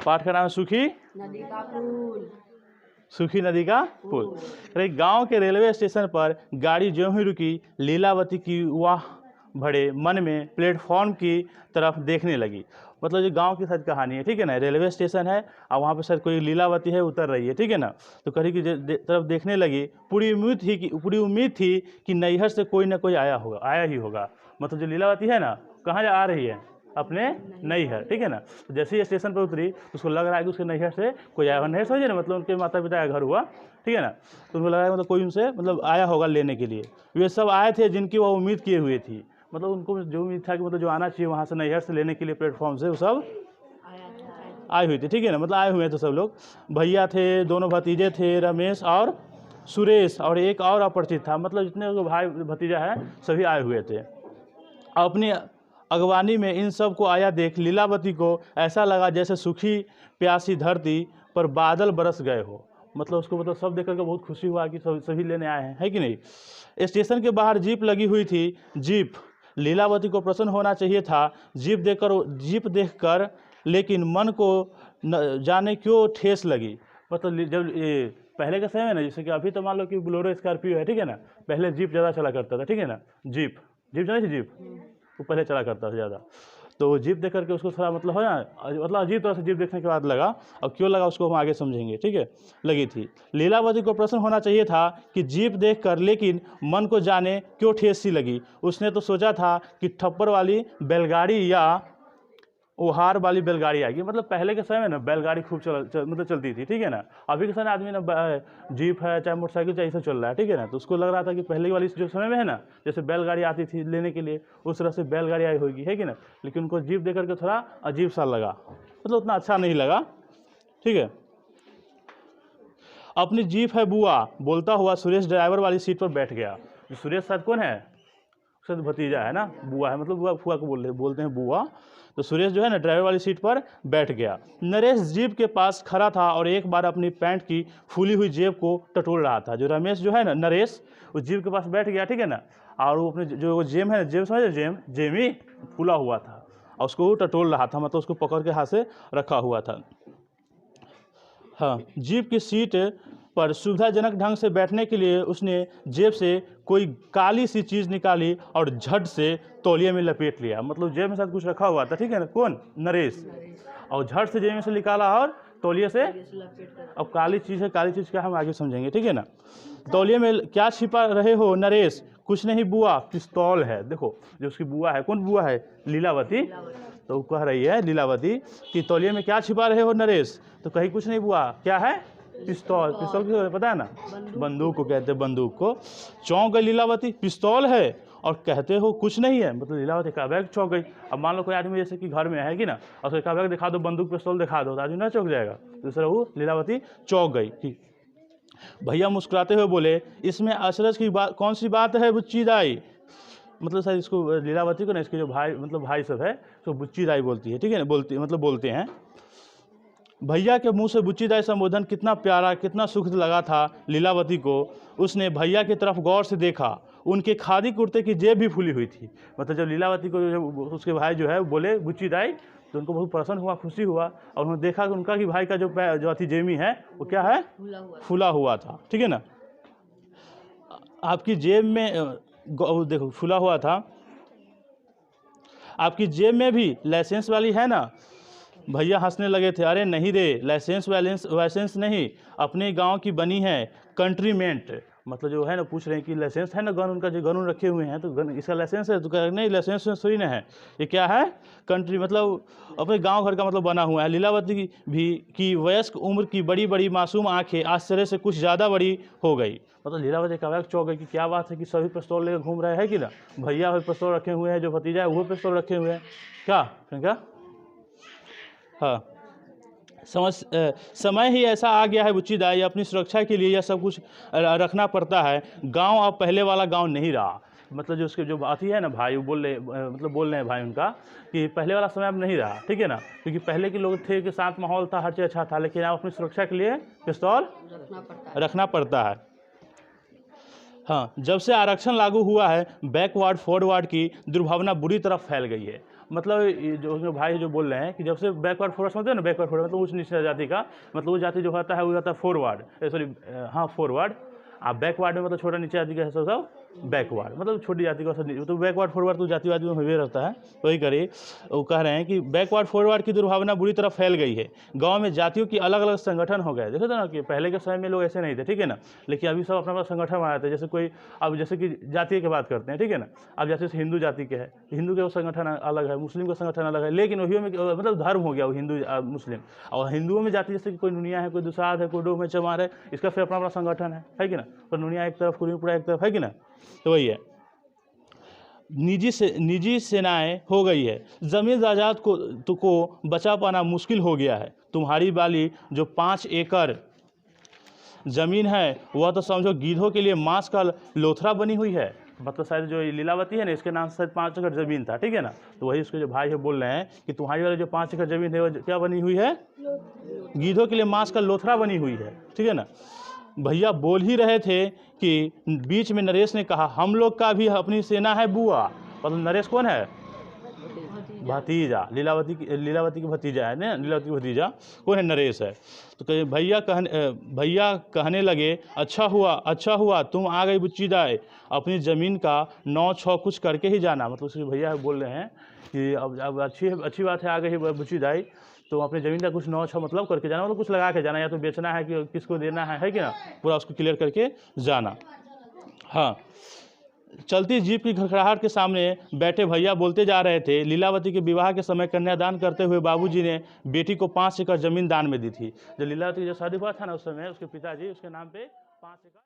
पाठ का नाम है सूखी नदी का पुल। सूखी नदी का पुल। एक गांव के रेलवे स्टेशन पर गाड़ी ज्यों ही रुकी, लीलावती की वाह भरे मन में प्लेटफॉर्म की तरफ देखने लगी। मतलब जो गांव की शायद कहानी है, ठीक है ना। रेलवे स्टेशन है और वहाँ पर शायद कोई लीलावती है, उतर रही है, ठीक है ना। तो कहीं की तरफ देखने लगी। पूरी उम्मीद थी कि नैहर से कोई ना कोई आया ही होगा। मतलब जो लीलावती है ना, कहाँ आ रही है, अपने नैहर, ठीक है ना। तो जैसे ही स्टेशन पर उतरी तो उसको लग रहा है कि उसके नैहर से कोई आया होगा। नैहर समझिए ना, मतलब उनके माता पिता का घर हुआ, ठीक है ना। तो उनको लगा मतलब कोई उनसे मतलब आया होगा लेने के लिए। वे सब आए थे जिनकी वो उम्मीद किए हुए थी। मतलब उनको जो उम्मीद था कि मतलब जो आना चाहिए वहाँ से नैहर से लेने के लिए प्लेटफॉर्म से, वो सब आए हुए थे, ठीक है ना। मतलब आए हुए थे सब लोग। भैया थे, दोनों भतीजे थे, रमेश और सुरेश, और एक और अपरिचित था। मतलब जितने भाई भतीजा है सभी आए हुए थे। अपनी अगवानी में इन सब को आया देख लीलावती को ऐसा लगा जैसे सूखी प्यासी धरती पर बादल बरस गए हो। मतलब उसको मतलब सब देख करके बहुत खुशी हुआ कि सभी लेने आए हैं, है कि नहीं। स्टेशन के बाहर जीप लगी हुई थी। जीप लीलावती को प्रसन्न होना चाहिए था जीप देखकर, लेकिन मन को न जाने क्यों ठेस लगी। मतलब जब ये पहले का समय है ना, जैसे कि अभी तो मान लो कि बोलेरो स्कॉर्पियो है, ठीक है ना। पहले जीप ज़्यादा चला करता था, ठीक है ना। जीप जानी थी, जीप वो पहले चला करता था ज़्यादा। तो वो जीप देख करके उसको थोड़ा मतलब है ना, मतलब अजीब तरह से जीप देखने के बाद लगा। अब क्यों लगा उसको हम आगे समझेंगे, ठीक है। लगी थी। लीलावती को प्रश्न होना चाहिए था कि जीप देखकर, लेकिन मन को जाने क्यों ठेस सी लगी। उसने तो सोचा था कि ठप्पर वाली बैलगाड़ी या ओहार वाली बैलगाड़ी आएगी। मतलब पहले के समय में ना बैलगाड़ी खूब मतलब चलती थी, ठीक है ना। अभी के समय आदमी ना जीप है, चाहे मोटरसाइकिल, चाहे ऐसा चल रहा है, ठीक है ना। तो उसको लग रहा था कि पहले वाली जो समय में है ना, जैसे बैलगाड़ी आती थी लेने के लिए, उस तरह से बैलगाड़ी आई होगी, है कि ना। लेकिन उनको जीप देख करके थोड़ा अजीब सा लगा, मतलब उतना अच्छा नहीं लगा, ठीक है। अपनी जीप है बुआ बोलता हुआ सुरेश ड्राइवर वाली सीट पर बैठ गया। जो सुरेश साथ कौन है, शायद भतीजा है ना, बुआ है, मतलब बुआ फुआ को बोलते हैं बुआ। तो सुरेश जो है ना ड्राइवर वाली सीट पर बैठ गया। नरेश जीप के पास खड़ा था और एक बार अपनी पैंट की फूली हुई जेब को टटोल रहा था। जो रमेश जो है ना, नरेश, उस जीप के पास बैठ गया, ठीक है ना। और वो अपने जो जेब है ना, जेब समझे, जेब ही फूला हुआ था और उसको टटोल रहा था, मतलब उसको पकड़ के हाथ से रखा हुआ था। हाँ, जीप की सीट पर सुविधाजनक ढंग से बैठने के लिए उसने जेब से कोई काली सी चीज़ निकाली और झट से तौलिए में लपेट लिया। मतलब जेब में साथ कुछ रखा हुआ था, ठीक है ना, कौन, नरेश। और झट से जेब में से निकाला और तौलिए से, अब काली चीज़ है, काली चीज़ क्या हम आगे समझेंगे, ठीक है ना। तौलिए में क्या छिपा रहे हो नरेश। कुछ नहीं बुआ, पिस्तौल है। देखो जो उसकी बुआ है, कौन बुआ है, लीलावती। तो कह रही है लीलावती कि तौलिए में क्या छिपा रहे हो नरेश। तो कहीं कुछ नहीं बुआ, क्या है, पिस्तौल। पिस्तौल किसको पता है ना, बंदूक को कहते हैं, बंदूक को। चौंक गई लीलावती, पिस्तौल है और कहते हो कुछ नहीं है। मतलब लीलावती का बैग चौंक गई। अब मान लो कोई आदमी जैसे कि घर में है कि ना, और उसका बैग दिखा दो, बंदूक पिस्तौल दिखा दो, तो आदमी ना चौंक जाएगा। दूसरा वो लीलावती चौंक गई। ठीक, भैया मुस्कुराते हुए बोले, इसमें अचरज की बात कौन सी बात है बुच्ची दाई। मतलब शायद इसको लीलावती को ना, इसके जो भाई मतलब भाई सब है तो बुच्ची दाई बोलती है, ठीक है ना, बोलते हैं। भैया के मुंह से बुच्ची दाई संबोधन कितना प्यारा, कितना सुखद लगा था लीलावती को। उसने भैया की तरफ गौर से देखा। उनके खादी कुर्ते की जेब भी फूली हुई थी। मतलब जब लीलावती को जब उसके भाई जो है बोले बुच्ची दाई, तो उनको बहुत प्रसन्न हुआ, खुशी हुआ। और उन्होंने देखा कि उनका कि भाई का जो अति जेमी है वो क्या है, फूला हुआ था, ठीक है ना। आपकी जेब में देखो फूला हुआ था, आपकी जेब में भी लाइसेंस वाली है ना। भैया हंसने लगे थे। अरे नहीं रे, लाइसेंस नहीं, अपने गांव की बनी है, कंट्रीमेंट। मतलब जो है ना पूछ रहे हैं कि लाइसेंस है ना, गन उनका जो गन रखे हुए हैं, तो गन इसका लाइसेंस है। तो कह नहीं, लाइसेंस थोड़ी ना है, ये क्या है, कंट्री, मतलब अपने गांव घर का मतलब बना हुआ है। लीलावती की वयस्क उम्र की बड़ी बड़ी मासूम आंखें आश्चर्य से कुछ ज़्यादा बड़ी हो गई। मतलब लीलावती का चौंक गई कि क्या बात है कि सभी पिस्तौल लेकर घूम रहे हैं कि ना। भैया भी पिस्तौल रखे हुए हैं, जो भतीजा है वो पिस्तौल रखे हुए हैं, क्या। हाँ, समय ही ऐसा आ गया है बुच्ची दाई, अपनी सुरक्षा के लिए यह सब कुछ रखना पड़ता है। गांव अब पहले वाला गांव नहीं रहा। मतलब जो उसके जो आती है ना भाई, वो बोल रहे हैं भाई उनका कि पहले वाला समय अब नहीं रहा, ठीक है ना। क्योंकि पहले के लोग थे कि साथ माहौल था, हर चीज़ अच्छा था, लेकिन अब अपनी सुरक्षा के लिए पिस्तौल रखना पड़ता है। हाँ, जब से आरक्षण लागू हुआ है, बैकवर्ड फॉरवर्ड की दुर्भावना बुरी तरह फैल गई है। मतलब ये जो उसमें भाई जो बोल रहे हैं कि जब से बैकवर्ड फोरवर्ड समझते हैं ना, बैकवर्ड फोरवर्ड मतलब उच्च नीच जाति का, मतलब वो जाति जो होता है वो जाता है फॉरवर्ड, सॉरी हाँ फॉरवर्ड। आप बैकवर्ड में मतलब छोटा नीचे जाति का सब बैकवर्ड, मतलब छोटी जाति का सब, तो बैकवर्ड फॉरवर्ड तो जातिवाद में हुए रहता है। वही करिए, वो कह रहे हैं कि बैकवर्ड फॉरवर्ड की दुर्भावना बुरी तरह फैल गई है। गांव में जातियों की अलग अलग संगठन हो गए। देखो ना कि पहले के समय में लोग ऐसे नहीं थे, ठीक है ना, लेकिन अभी सब अपना अपना संगठन बनाते हैं। जैसे कोई अब जैसे कि जाति की बात करते हैं, ठीक है ना, अब जैसे हिंदू जाति के है, हिंदू के वो संगठन अलग है, मुस्लिम का संगठन अलग है, लेकिन वही में मतलब धर्म हो गया वो हिंदू मुस्लिम। और हिंदुओं में जाति जैसे कि कोई नुनिया है, कोई दुसाध है, कोई डोम है, चमार है, इसका फिर अपना अपना संगठन है कि ना, पर नुनिया एक तरफ, कुरीपुरा एक तरफ, है कि ना। तो वही है, निजी सेनाएं हो गई है। जमीन जायदाद को बचा पाना मुश्किल हो गया है। तुम्हारी वाली जो 5 एकड़ जमीन है वह तो समझो गीधों के लिए मांस का लोथरा बनी हुई है। मतलब शायद जो लीलावती है ना, इसके नाम से शायद 5 एकड़ जमीन था, ठीक है ना। तो वही उसके जो भाई है बोल रहे हैं कि तुम्हारी वाली जो 5 एकड़ जमीन है वो क्या बनी हुई है, गीधों के लिए मांस का लोथरा बनी हुई है, ठीक है ना। भैया बोल ही रहे थे कि बीच में नरेश ने कहा हम लोग का भी अपनी सेना है बुआ। मतलब नरेश कौन है, भतीजा, लीलावती की भतीजा है ना, लीलावती की भतीजा कौन है, नरेश है। तो कहे भैया कहने लगे अच्छा हुआ तुम आ गई बुच्ची दाई, अपनी ज़मीन का 9-6 कुछ करके ही जाना। मतलब उसके भैया बोल रहे हैं कि अब अच्छी बात है, आ गई बुच्ची दाई, तो अपनी ज़मीन का कुछ 9-6 मतलब करके जाना, मतलब कुछ लगा के जाना, या तो बेचना है कि किसको देना है कि ना, पूरा उसको क्लियर करके जाना। हाँ, चलती जीप की खड़खड़ाहट के सामने बैठे भैया बोलते जा रहे थे। लीलावती के विवाह के समय कन्यादान करते हुए बाबूजी ने बेटी को 5 एकड़ जमीन दान में दी थी। जब लीलावती की जो शादी हुआ था ना, उस समय उसके पिताजी उसके नाम पे 5 एकड़